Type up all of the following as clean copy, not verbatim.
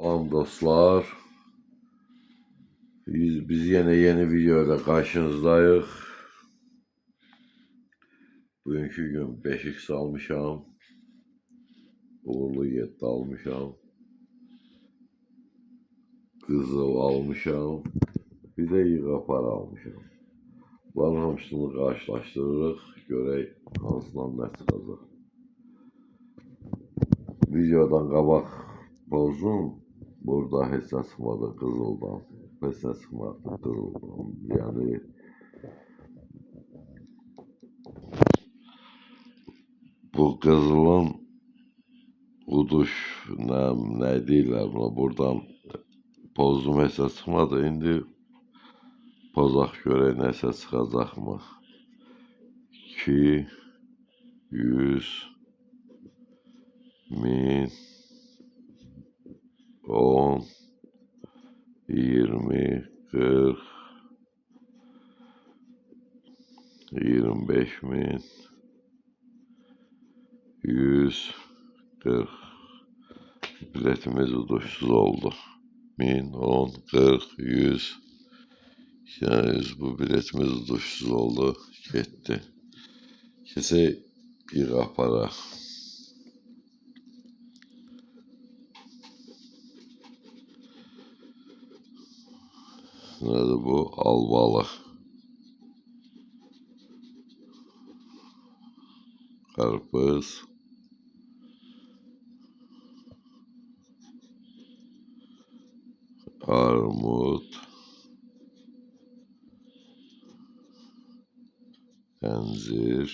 Salam dostlar. Biz yine yeni videoyla karşınızdayız. Bugünkü gün beşik salmışam. Uğurlu 7 almışam. Kızıl almışam. Bir de yığa para almışam. Bunların hamısını karşılaştırırıq. Görək hansından nə çıxacaq. Videodan qabaq pozum. Burada heç nə çıxmadı qızıldan. Heç nə çıxmadı qızıldan. Yəni bu qızılın uduş nə deyirlər buna, buradan pozum həsə çıxmadı. İndi pozaq görək nəsə çıxacaqmı? 2, 100, 1000, 10, 20, 40, 25 min, 100, 40. Biletimiz uduşsuz oldu. 1000, 10, 40, 100. Yani bu biletimiz uduşsuz oldu. Gitti. Kesək yığaq para. Nədir bu? Albalı. Qarpız. Armud. Əncir.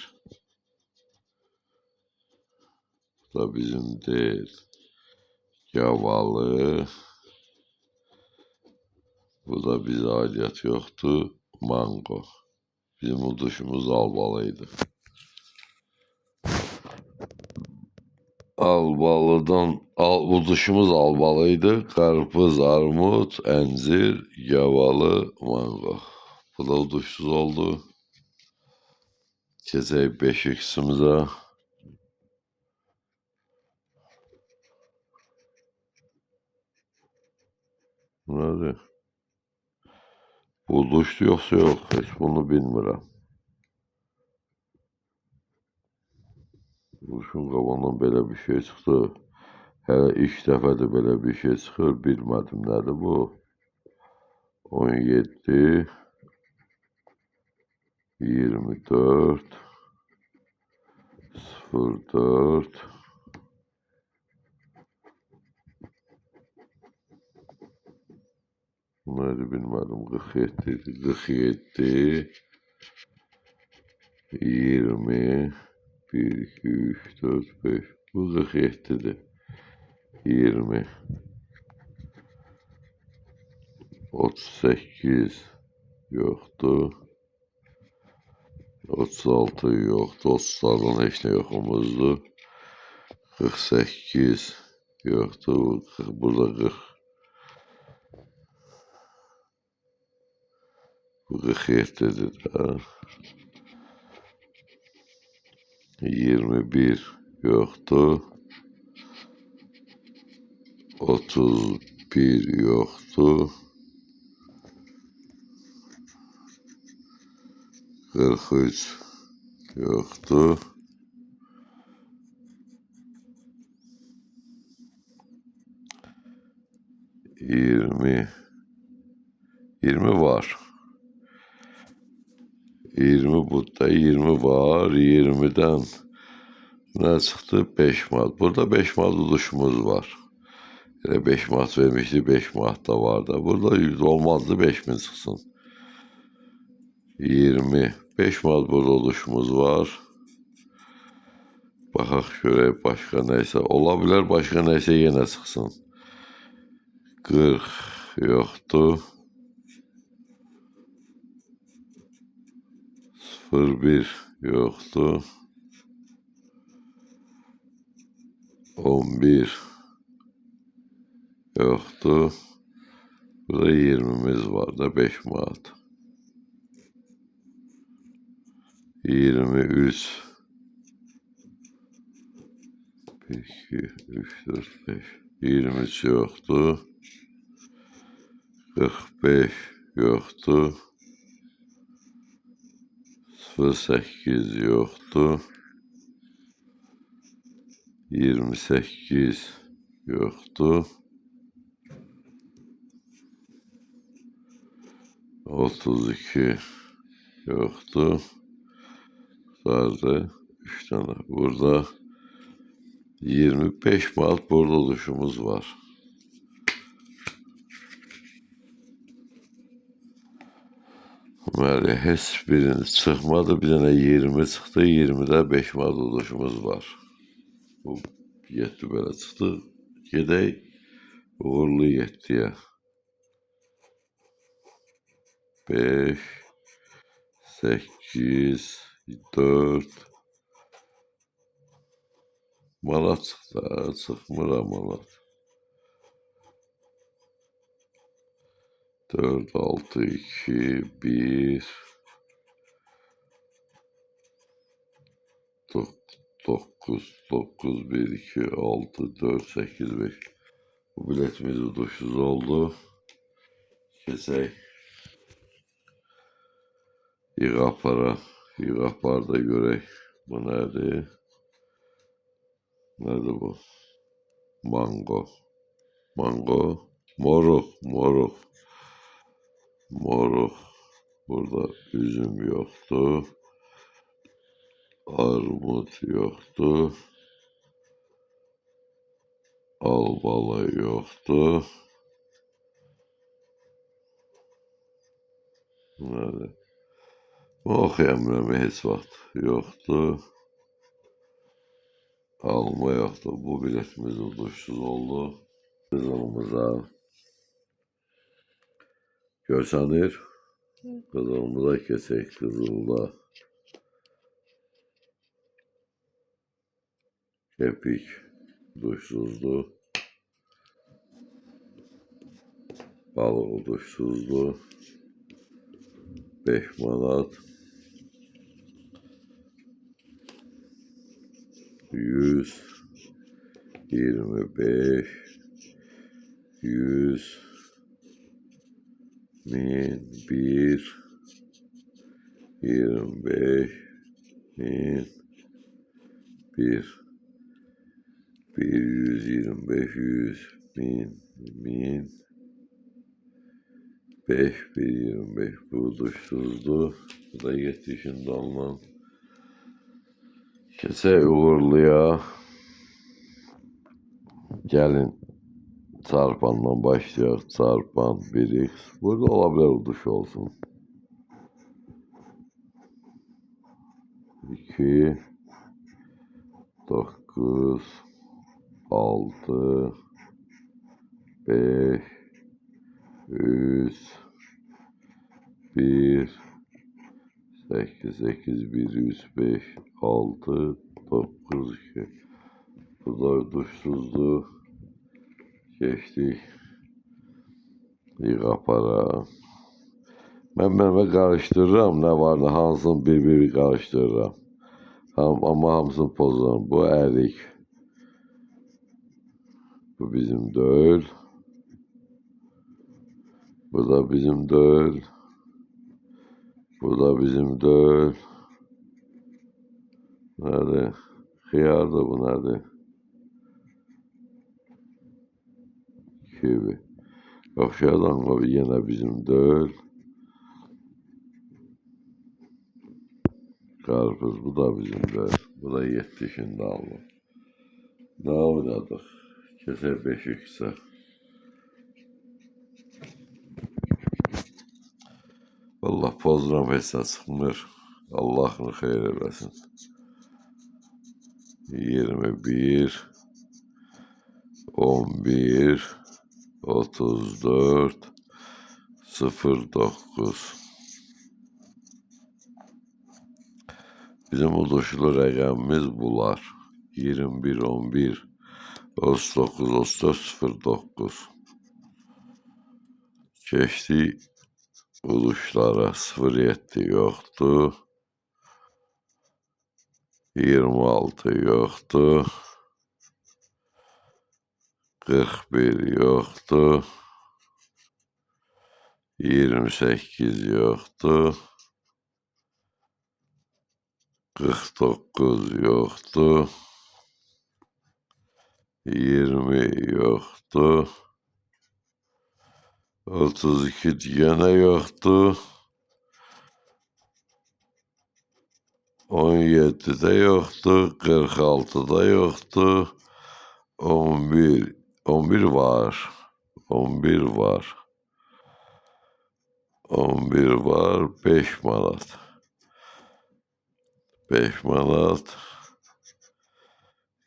Bu da bizim değil. Gavalı. Bu da bize aidiyyat yoktu. Mango. Bizim uduşumuz albalıydı. Uduşumuz albalıydı. Karpuz, armut, əncir, gavalı, mango. Bu da uduşsuz oldu. Keçək 5x'imize. Nədir? Bu uduşdu yoxsa yox? Heç bunu bilmirəm. Uduşun qabağından belə bir şey çıxdı. Hələ ilk dəfədir belə bir şey çıxır. Bilmədim nədir bu. 17, 24, 04, bunları bilmədim. 47, 47, 20, 1, 2, 3, 4, 5. Bu 47'dir. 20, 38 yoktu. 36 yoktu. 30'lardan heç nə yoxumuzdu. 48 yoktu. Burada 40. Bu 47'dir də. 21 yoktu. 31 yoktu. 43 yoktu. 20 var. 20 burada 20 var. 20'den ne çıktı? 5 manat. Burada 5 manat uduşumuz var. Yine 5 manat vermişti. 5 manat da vardı. Burada 100 olmazdı. 5000 çıksın. 20. 5 manat burada uduşumuz var. Baxaq görək başqa neyse. Olabilir başqa neyse yine çıksın. 40 yoktu. 01 yoktu. 11 yoktu. Burada 20'miz var da 5 manat. 23 1, 2, 3, 4, 5. 23 yoktu. 45 yoktu. 08 yoktu. 28 yoktu. 32 yoktu. Sadece 3 tane. Burada 25 manat bordo duşumuz var. Deməli, heç birini çıxmadı. Bir dənə 20 çıxdı. 20-də 5 manat uduşumuz var. Bu 7 belə çıxdı. Gedək uğurlu 7-yə. 5, 8, 4 manat çıxdı. Çıxmır manat. 4, 6, 2, 1 9, 9, 1, 2, 6, 4, 8, 5. Bu biletimiz uduşsuz oldu. Keçək İğapara. İğaparda görək. Bu nədir? Nədir bu? Mango. Mango. Moruq. Moruq. Moruq. Burada üzüm yoktu. Armut yoktu. Albalı yoktu. Nədir? Oxuyamıyorum heç vaxt. Yoktu. Alma yoktu. Bu biletimiz uduşsuz oldu. Qızılımıza görsənir. Qızılımıza keçək. Qızılda kepik uduşsuzdu. Balık uduşsuzdu. 5 manat. 100, 25, 100, 1000, 1, 25, 1000, 1, 125, 100, 1000, 1000, 5, 125 bu uduşsuzdu. Bu da 70'inde alınan. Keçək uğurluya. Gəlin çarpandan başlayaq. Çarpan 1x. Burada olabilir uduş olsun. 2, 9, 6, 5, 3, 1, 8, 8, 1, 105, 6, 9, 2. Bu da uduşsuzdu. Geçtik. İğapara. Mən qarışdırıram. Nə var da hansını bir qarışdırıram. Ama hamısını pozuram. Bu ərik. Bu bizim deyil. Bu da bizim deyil. Bu da bizim deyil. Nədir? Xiyar da bu nədir? Kivi. Oxşadan ama yenə bizim deyil. Qarpız bu da bizim deyil. Bu da 70'inde aldım. Ne oynadık? Keçək 5x'e. Vallahi pozuram heç nə çıxmır. Allah'ını xeyir eləsin. 21, 11, 34, 09. Bizim uduşlu rəqəmimiz bunlar. 21, 11, 39, 34, 09. Keçdik uduşlara. 07 yoktu. 26 yoktu. 41 yoktu. 28 yoktu. 49 yoktu. 20 yoktu. 32 gene yoktu. 17'de yoktu. 46'da yoktu. 11 var. 11 var. 11 var. 5 manat. 5 manat.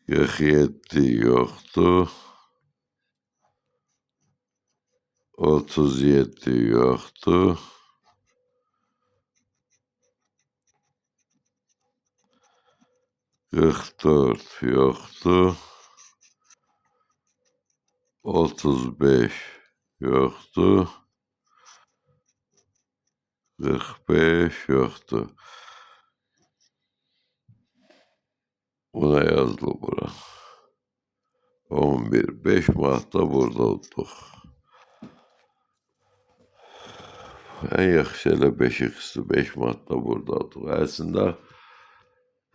47 yoktu. 37 yoktu. 44 yoktu. 35 yoktu. 45 yoktu. Buna yazdı bura. 11. 5 Mart'ta burada olduk. En yaxşı elə 5x-dir. 5 Mart'ta burada olduk. Əslində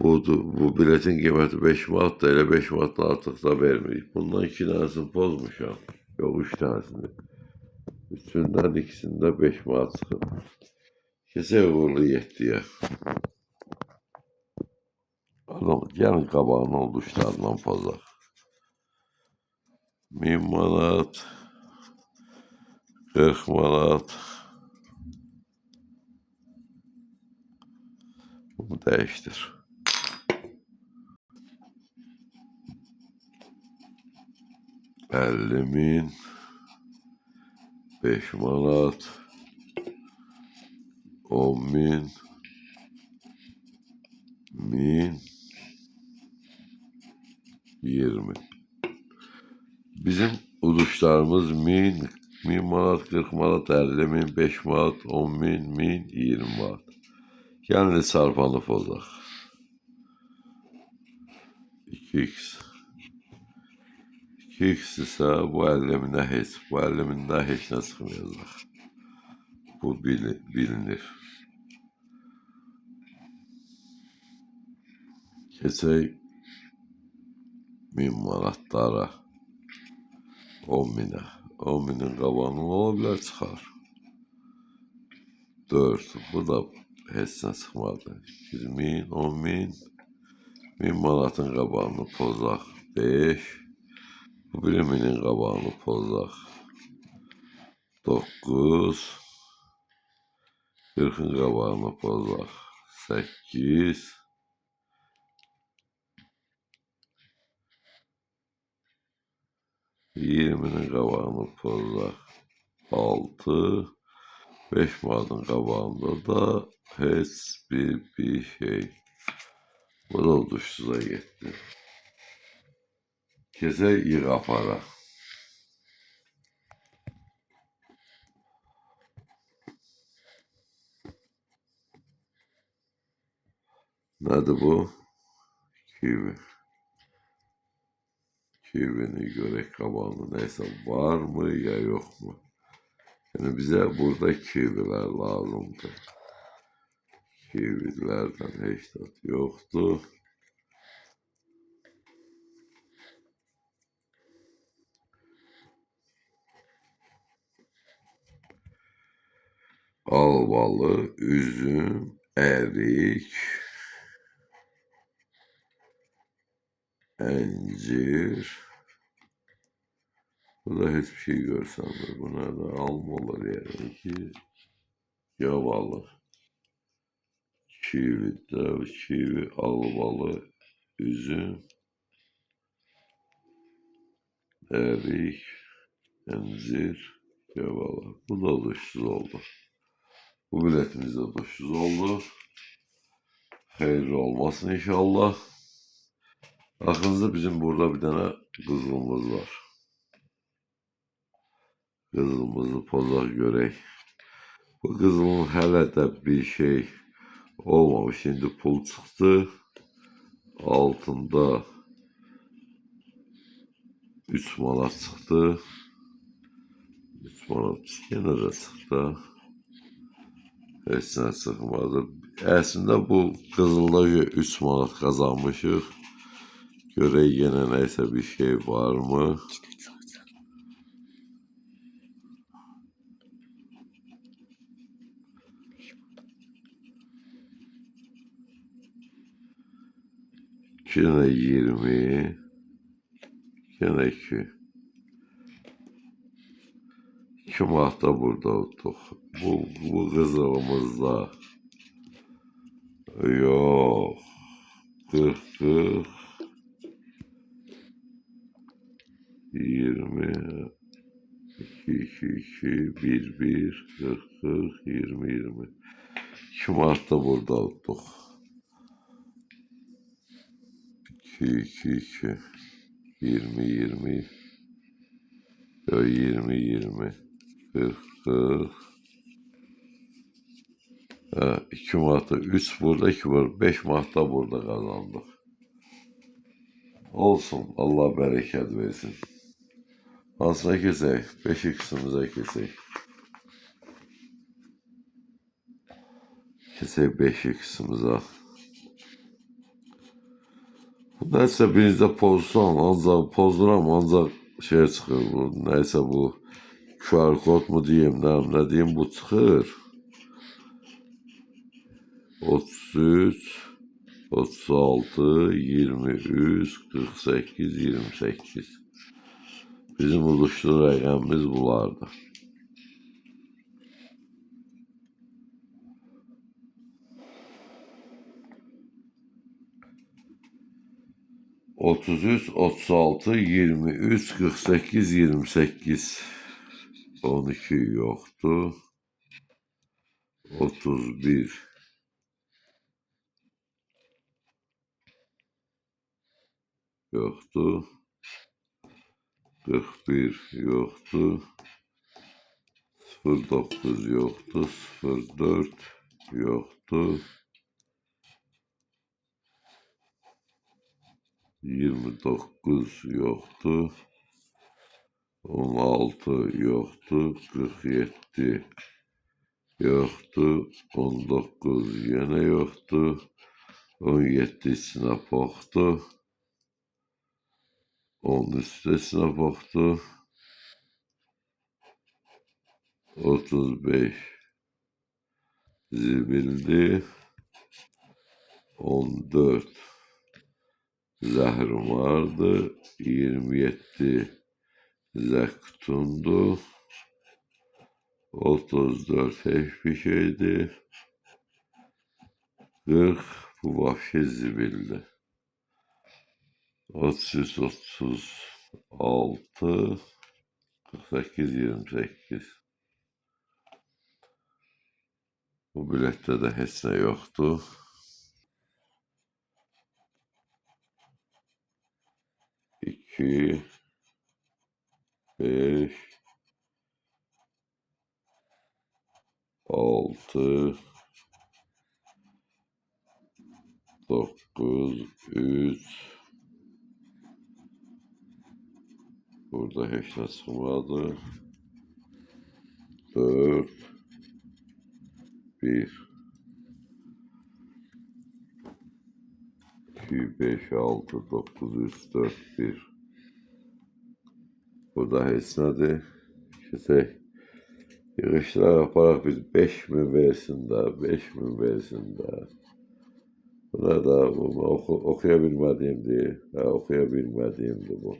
bu biletin qiyməti 5 Mart da elə 5 Mart'dan artıq da vermirik. Bundan 2 tanesini pozmuşam. Yox 3 tanesini. Üçündən ikisində 5 Mart çıxıb. Keçək uğurlu 7'yə. Gəlin qabağını ulduşlarından pozaq. 1000 manat. 40 manat. Bunu değiştir. 50.000. 5 manat. 10.000. 1000. 20. Bizim uduşlarımız 1000 manat, 40 manat, 50.000, 5 manat, 10.000, 1000, 20 manat. Gəlin çarpanı pozaq. 2x. 2x ise bu 50.000'ə heç. Bu 50.000'də heç nə çıxmayacaq. Bu bilinir. Keçək 1000 manatlara. 10.000'ə. 10.000'in qabağını ola bilər çıxar. 4. Bu da heç nə çıxmadı. 100.000, 10.000. 1000 manatın qabağını pozaq. 5. Bu 1.000'in qabağını pozaq. 9. 40'ın qabağını pozaq. 8. 20'nin qabağını pozaq. 6. 5 manatın qabağında da heç bir şey. Bu da uduşsuza getdi. Keçək yığ apara. Nədir bu? Kivi. Kivini görək qabağında neyse var mı ya yok mu? Yani bize burada kiviler lazımdır. Kivilerden hiç tat yoktu. Albalı, üzüm, erik, incir. Burada hiçbir şey görsem de buna da almalar yani ki yavalı. Kivi, albalı, üzüm, erik, incir, yavalı. Bu da duşsuz oldu. Bu biletimiz de duşsuz oldu. Hayırlı olmasın inşallah. Aklınızda bizim burada bir tane kızılımız var. Kızılımızı pozaq görək. Bu kızılın hələ də bir şey olmamış. Şimdi pul çıktı. Altında 3 manat çıxdı. 3 manat yenə də çıxdı. Heç nə çıxmadı. Əslində bu qızılda 3 manat qazanmışıq. Görək yenə nəysə bir şey varmı? Yenə 20. Yenə 2. 2 manat da burada olduq. Bu qızılımızda. Yox. 40, 20, 2, 2, 1, 1, 40, 20, 20. 2 manat da burada olduq. 2, 2, 2, 20, 20, 20, 20, 40, 40. 2 manatda 3 burada, 2 burada, 5 manatda burada kazandık. Olsun, Allah bərəkət versin. Hansına keçək? 5x'imizə keçək. Keçək 5x'imizə. Bu nəysə birinizdə pozsam, ancaq pozduram, ancaq şey çıxır bu. Nəysə bu QR kod mu diyeyim, nə diyeyim bu çıxır. 33, 36, 23, 48, 28. Bizim uduşlu rəqəmimiz bulardı. Otuz üç, 36, 23, 48, 28. 12 yoktu. 31 yoktu. 41 yoktu. 09 yoktu. 04 yoktu. 29 yoktu. 16 yoktu. 47 yoktu. 19 yine yoktu. 17 içine poktu. 10 üstesine poktu. 35 zibildi. 14 zəhrim vardı. 27 zəktundu. 34 hiçbir şeydi. 40 bu vahşi zibildi. 33, 36, 48, 28. Bu bilette de heç nə yoktu. 2, 5, 6, 9, 3. Burada heç nə çıxmadı. 4, 1, 2, 5, 6, 9, 3, 4, 1. Burada heç nədir. Keçək. Yığışlar yaparaq biz 5000 versin də, 5000 versin də. Buna da oxuya bilmədiyimdir. Oxuya bilmədiyimdir bu.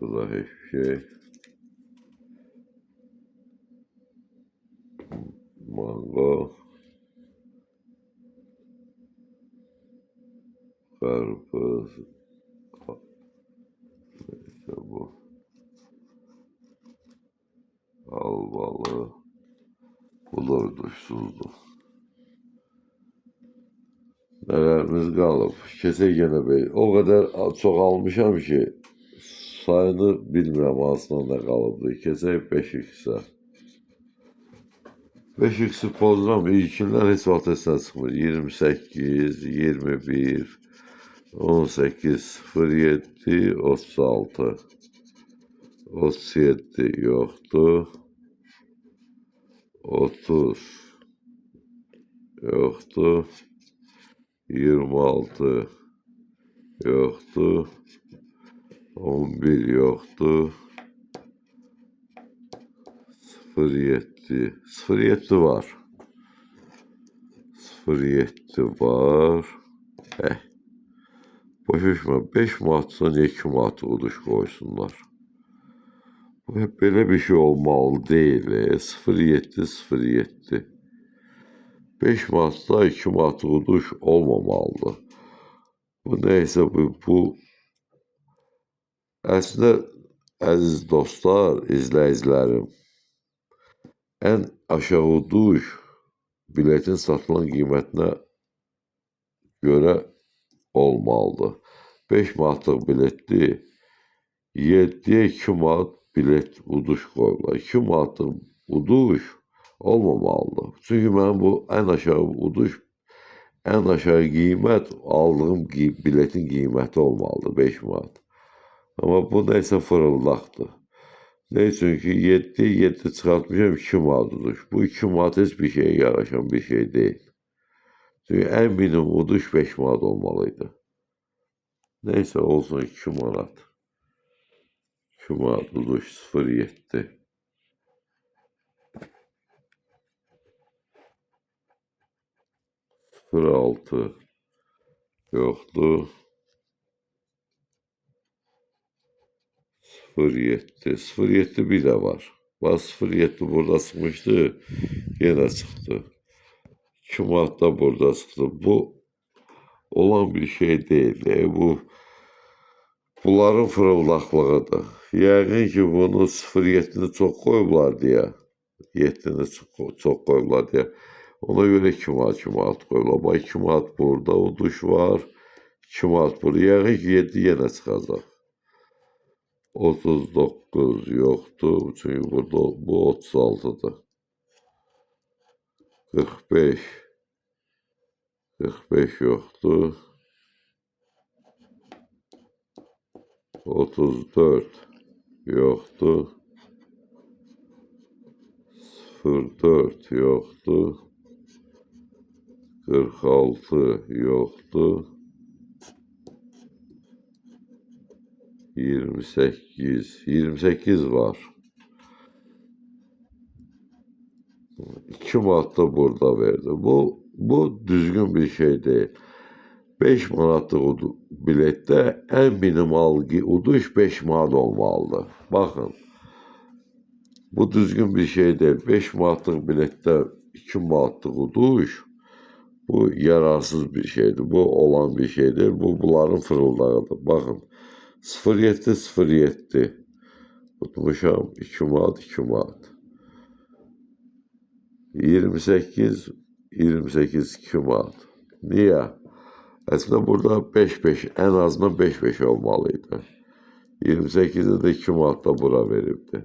Burada hiçbir şey. Mango. Karpuz. Neyse bu. Albalı. Bu da uyduşsuzdu. Nələrimiz qalıb. Keçək yenə bey. O qədər çox almışam ki, sayını bilmirəm hansından da qalıbdı. Keçək 5x'ə. 5x pozduram ilkinlər heç vaxt hesab çıxmır. 28, 21, 18, 07, 36, 37 yoxdur. 30 yoxdur. 26 yoxdur. 11 yoxdur. 07. 07 var. 07 var. Başa 5 manatdan 2 manat uduş qoysunlar. Bu hep belə bir şey olmalı deyil. 07 07. 5 manatda 2 manat uduş olmamalıdır. Bu neysə bu əslində əziz dostlar, izləyicilərim, ən aşağı uduş biletin satılan qiymətinə görə olmalıdır. 5 manatlıq biletdir. 7'ye 2 manat bilet uduş qoyurlar. 2 manatlıq uduş olmamalıdır. Çünki mənim bu ən aşağı uduş, ən aşağı qiymət aldığım biletin qiyməti olmalıdır 5 manat. Amma bu neysə fırıldaqdır. Ne üçün ki 7 çıxartmışam 2 manat uduş. Bu 2 manat heç bir şeye yaraşan bir şey değil. Çünki ən minimum uduş 5 manat olmalıydı. Neyse olsun 2 manat. 2 manat uduş 07. Sıfır 6 yoktu. 07. 07 bir de var. Bak 07 burada çıkmıştı. Yine çıktı. 2 manat da burada çıktı. Bu olan bir şey değil. Bunların fırıldaqlığıdır. Yəqin ki bunu 07'ni çox qoyublar deyə. 7'ni çox qoyublar deyə. Ona göre 2 manat qoyublar. Bak 2 manat burada uduş var. 2 manat burada. Yəqin ki 7 yenə çıxacaq. 39 yoktu. Çünkü burada bu 36'dır. 45 yoktu. 34 yoktu. 04 yoktu. 46 yoktu. 28 var. 2 manat da burada verdi. Bu düzgün bir şey değil. 5 manatlık bilette en minimal uduş 5 manat olmalıdır. Bakın. Bu düzgün bir şey değil. 5 manatlık bilette 2 manatlık uduş bu yararsız bir şeydir. Bu olan bir şeydir. Bu bunların fırıldağıdır. Bakın. 07 tutmuşam 2 manat 2 manat. 28 2 manat. Niye? Aslında burada 5-5 en azından 5-5 olmalıydı. 28'de de 2 manat da bura veribdi.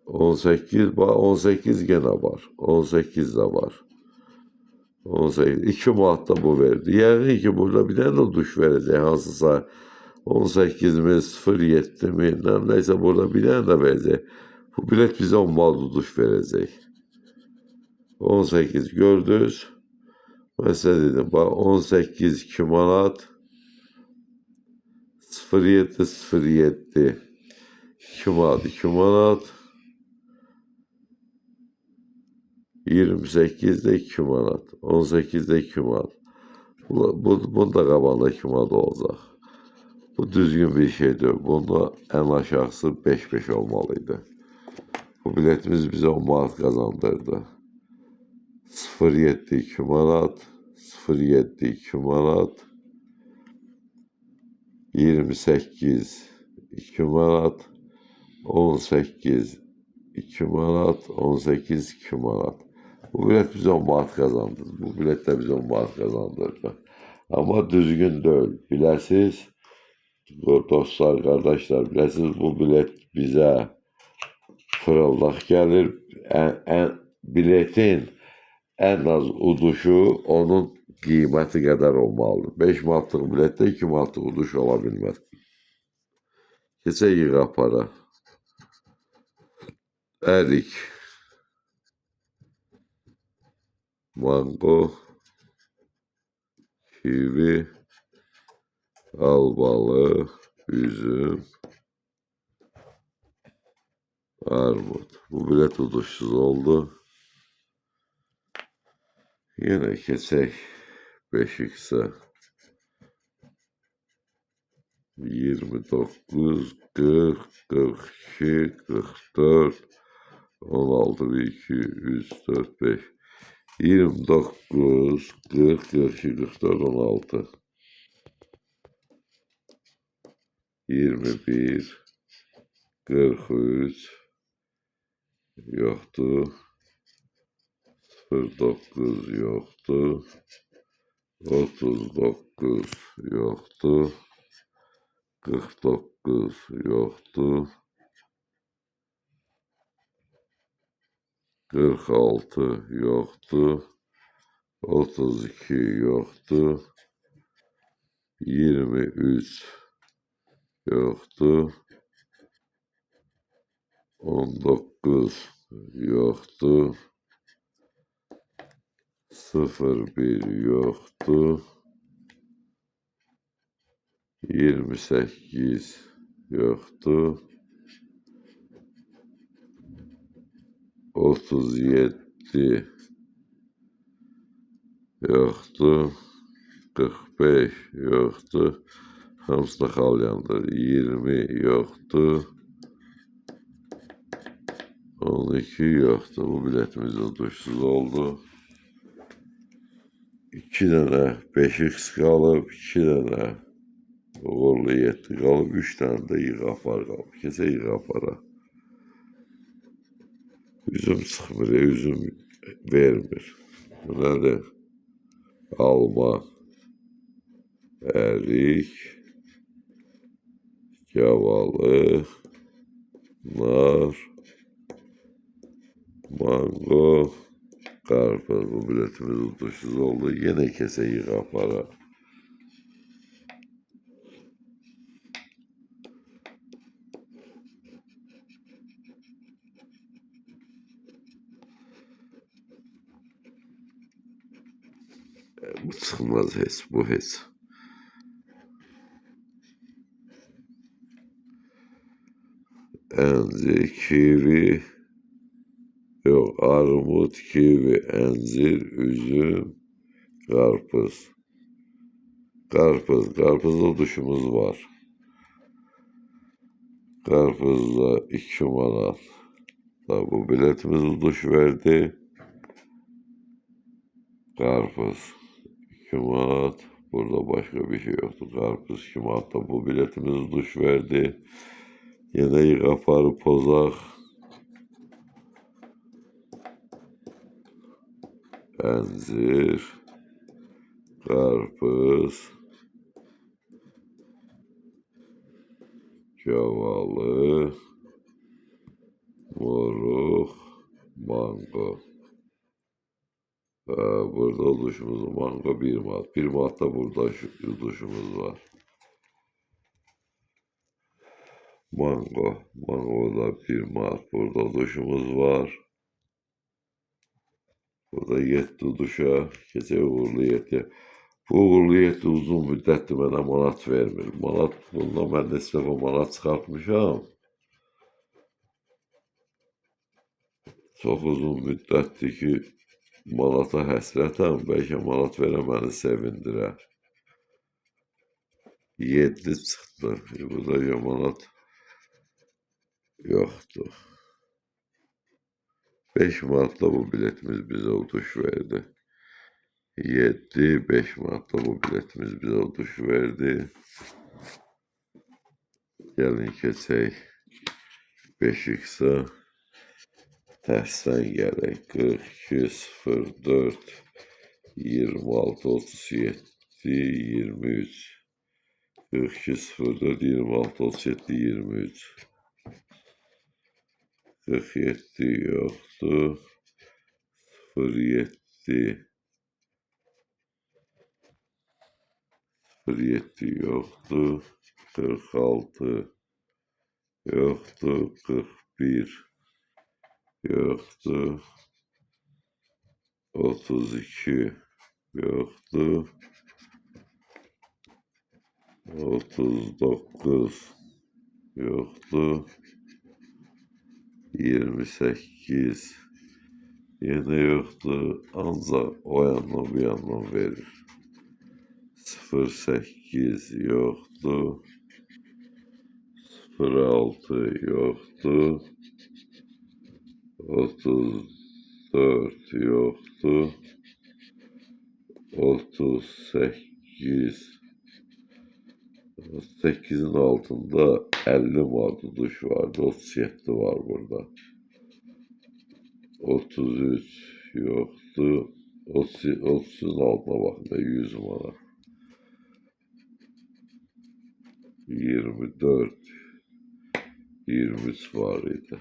18 gene var. 18 de var. 18 2 manat da bu verdi. Yani ki burada bir tane de duş verecek hansısa 18 mi 07 mi neyse burada bir tane de verecek. Bu bilet bize 10 manat duş verecek. 18 gördünüz. Mesela dedim bak 18 2 manat 07 2 manat 2 manat 28'de 2 manat 18'de 2 manat bunda qabağında 2 manat olacaq. Bu düzgün bir şeydir. Bunda en aşağısı 5-5 olmalıydı. Bu biletimiz bize 10 manat kazandırdı. 07 2 manat 07 2 manat 28 2 manat 18 2 manat 18 2 manat. Bu bilet bize 10 manat kazandırdı. Bu bilet de bize 10 manat kazandırdı. Ama düzgün değil. Biləsiz dostlar, kardeşler, biləsiz bu bilet bize fırıldaq gəlir. biletin en az uduşu onun qiyməti qədər olmalıdır. 5 manatlıq biletdə 2 manatlıq uduş ola bilməz. Keçək yığ apara. Ərik, mango, kivi, albalı, üzüm, armud. Bu bilet uduşsuz oldu. Yine keçək 5x-ə. 29, 40, 42, 44, 16, 1, 2, 3, 4, 5, 29, 40, 42, 44, 16, 21, 43, yoktu, 09 yoktu, 39 yoktu, 49 yoktu, 46 yoktu, 32 yoktu, 23 yoktu, 19 yoktu, 01 yoktu, 28 yoktu, 37 yoktu, 45 yoktu, hamısı da kalyandır, 20 yoktu, 12 yoktu. Bu biletimiz uduşsuz oldu. 2 tane 5x kalıb, 2 tane uğurlu 7 kalıb, 3 tane de yığ apar kalıb. Keçə yığ apara. Üzüm çıxmır, üzüm vermir. Bu nədir? Alma, ərik, gavalı, nar, mango, qarpız. Bu biletimiz uduşsuz oldu. Yine keçə yığ apara. Bu çıxmaz heç, bu heç. Əncir, kivi, yok armut, kivi, əncir, üzüm, qarpız. Qarpızda uduşumuz var. Qarpızda 2 manat. Da bu biletimiz uduş verdi. Qarpız 2 manat. Burada başka bir şey yoktu. Qarpız 2 manat da bu biletimiz uduş verdi. Yine yığ aparıb pozaq. Əncir, qarpız, gavalı, moruq, mango. Burada uduşumuz mango 1 manat. 1 manat da burada uduşumuz var. Mangoda 1 manat burada uduşumuz var. Burada 7 uduşa, keçək uğurlu 7. Bu uğurlu 7 uzun müddətdir mənə manat vermir. Manat, bundan mən neçə dəfə manat çıxartmışam. Çox uzun müddətdir ki, manata həsrətəm, bəlkə manat verə məni sevindirər. 7 çıxdı, burada manat yoxdur. 5 manatla bu biletimiz bizə uduş verdi. 7, 5 manatla bu biletimiz bizə uduş verdi. Gəlin keçək 5x-ə. Tersten gələk. 42, 04, 26, 37, 23. 42, 04, 26, 37, 23. 47 yoktu. 07 07 yoktu. 46 yoktu. 41 yoktu. 32 yoktu. 39 yoktu. 28 yine yoktu. Ancak o yandan bir yandan verir. 08 yoktu. 06 yoktu. 34 yoktu. 38 38'in altında 50 vardı, duş vardı. 37 var burada. 33 yoktu. 30'un altına bakın da 100 manat. 24 23 var idi.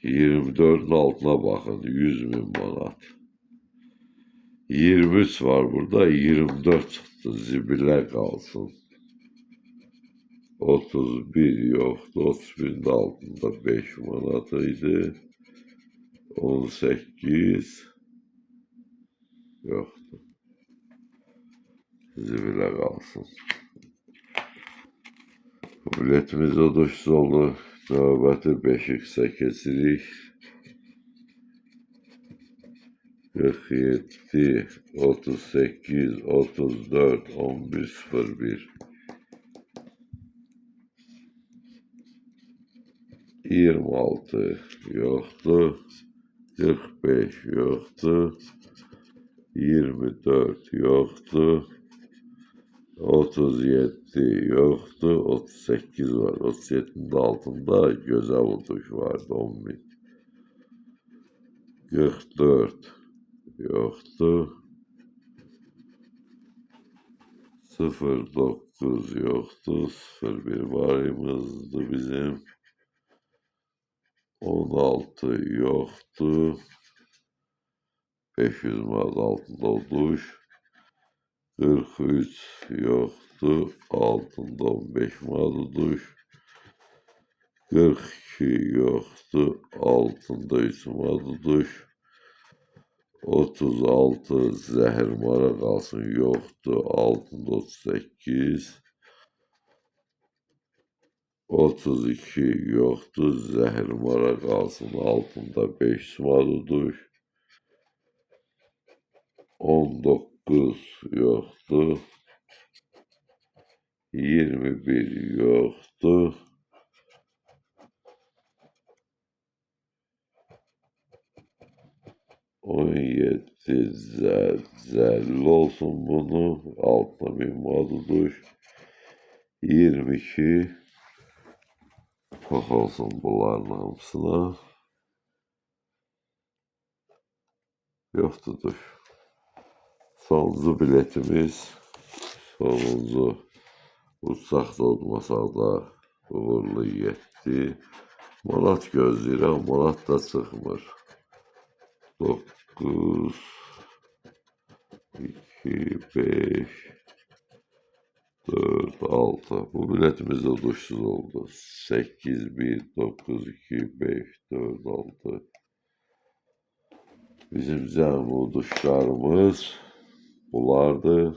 24'ün altına bakın 100.000 manat. 23 var burada, 24 çıktı, zibile kalsın. 31 yoktu, 31'in altında 5 manatıydı. 18 yoktu, zibile kalsın. Biletimiz uduşsuz oldu. Növbəti 5x keçirik. 47 38 34 11 01 26 yoktu. 45 yoktu. 24 yoktu. 37 yoktu. 38 var. 37'nin altında göze vuruş vardı. 10.000. 44 yoktu. 09 yoktu. 01 varımızdı bizim. 16 yoktu. 500 manat altında olduş. 43 yoktu. Altında 15 manat olduş. 42 yoktu. Altında 3 manat olduş. 36 zehir mara kalsın yoktu. Altında 38. 32 yoktu. Zehir mara kalsın altında 5 manat olduş. 19 yoktu. 21 yoktu. 17 zerli olsun bunu. Altına bir maduduş. 22 pak olsun bunların hamısına. Yoktudur. Sonuncu biletimiz. Sonuncu uçakda olmasaq da uğurlu yetti. Manat gözləyirəm, manat da çıxmır. 9 2 5 4 6. Bu biletimiz de uduşsuz oldu. 8 1 9 2 5 4 6. Bizim cəmi uduşlarımız bunlardı.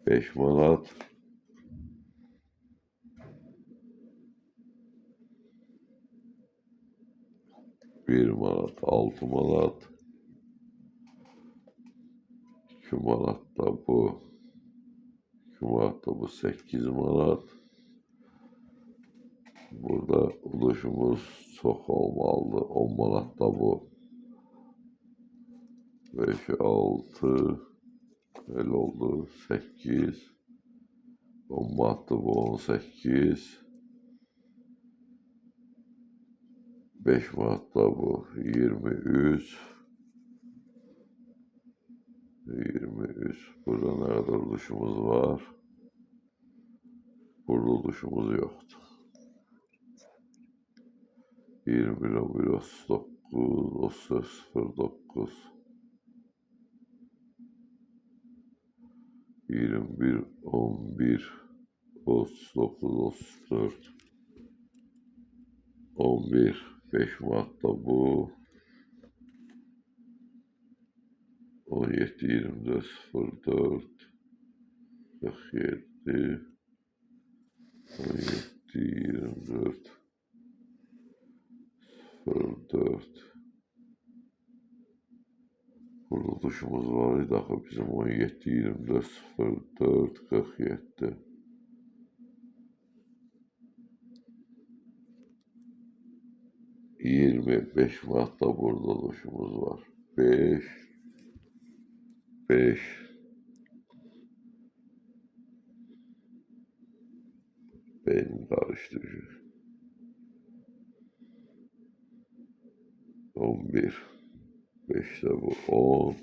5 manat. 1 manat, 6 manat. 2 manat da bu. 2 manat da bu 8 manat. Burada uduşumuz çok olmalıdır. 10 manat da bu. 5 6 öyle oldu. 8 10 manat da bu 18. 5 manat da bu 23. 23. Burada ne kadar uduşumuz var? Burada uduşumuz yoktu. 21 11 39. 3409 21 11 39 34 11 5 Mart'ta bu 17 24 04 47 17 24 04 kuruluşumuz var idi axı bizim 17 24 04 47 25 Mart'ta kuruluşumuz var. 5 5 benim karıştırıcı 11 5'te bu 10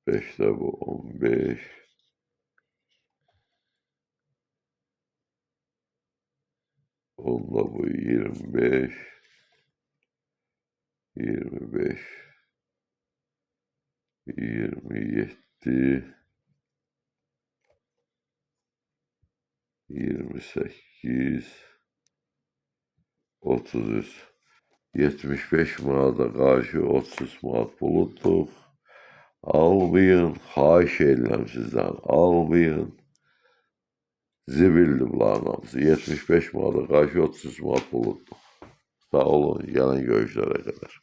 5'te bu 15 10'da bu 25 25 27 28 33 75 manata karşı 33 manat buluttuk. Almayın, xahiş edirəm sizdən, almayın. Zibildi bunların hamısı. 75 manata karşı 33 manat buluttuk. Sağ olun, gələn görüşlərə qədər.